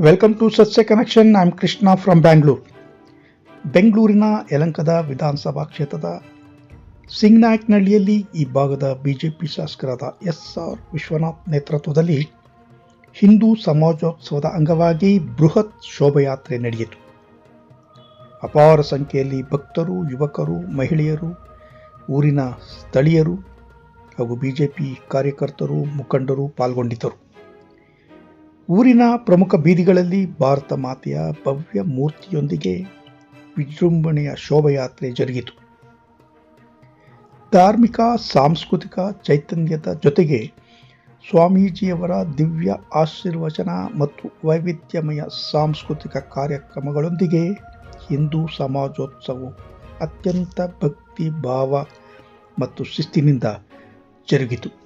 Welcome to ಸಸ್ಯ connection. I am Krishna from Bangalore. ಬೆಂಗಳೂರಿನ ಯಲಹಂಕದ ವಿಧಾನಸಭಾ ಕ್ಷೇತ್ರದ ಸಿಂಗನಾಯಕನಹಳ್ಳಿಯಲ್ಲಿ ಈ ಭಾಗದ ಬಿಜೆಪಿ ಶಾಸಕರಾದ ಎಸ್.ಆರ್. ವಿಶ್ವನಾಥ್ ನೇತೃತ್ವದಲ್ಲಿ ಹಿಂದೂ ಸಮಾಜೋತ್ಸವದ ಅಂಗವಾಗಿ ಬೃಹತ್ ಶೋಭಾಯಾತ್ರೆ ನಡೆಯಿತು. ಅಪಾರ ಸಂಖ್ಯೆಯಲ್ಲಿ ಭಕ್ತರು, ಯುವಕರು, ಮಹಿಳೆಯರು, ಊರಿನ ಸ್ಥಳೀಯರು ಹಾಗೂ ಬಿಜೆಪಿ ಕಾರ್ಯಕರ್ತರು, ಮುಖಂಡರು ಪಾಲ್ಗೊಂಡಿದ್ದರು. ಊರಿನ ಪ್ರಮುಖ ಬೀದಿಗಳಲ್ಲಿ ಭಾರತ ಮಾತೆಯ ಭವ್ಯ ಮೂರ್ತಿಯೊಂದಿಗೆ ವಿಜೃಂಭಣೆಯ ಶೋಭಾಯಾತ್ರೆ ಜರುಗಿತು. ಧಾರ್ಮಿಕ, ಸಾಂಸ್ಕೃತಿಕ ಚೈತನ್ಯದ ಜೊತೆಗೆ ಸ್ವಾಮೀಜಿಯವರ ದಿವ್ಯ ಆಶೀರ್ವಚನ ಮತ್ತು ವೈವಿಧ್ಯಮಯ ಸಾಂಸ್ಕೃತಿಕ ಕಾರ್ಯಕ್ರಮಗಳೊಂದಿಗೆ ಹಿಂದೂ ಸಮಾಜೋತ್ಸವವು ಅತ್ಯಂತ ಭಕ್ತಿ ಭಾವ ಮತ್ತು ಶಿಸ್ತಿನಿಂದ ಜರುಗಿತು.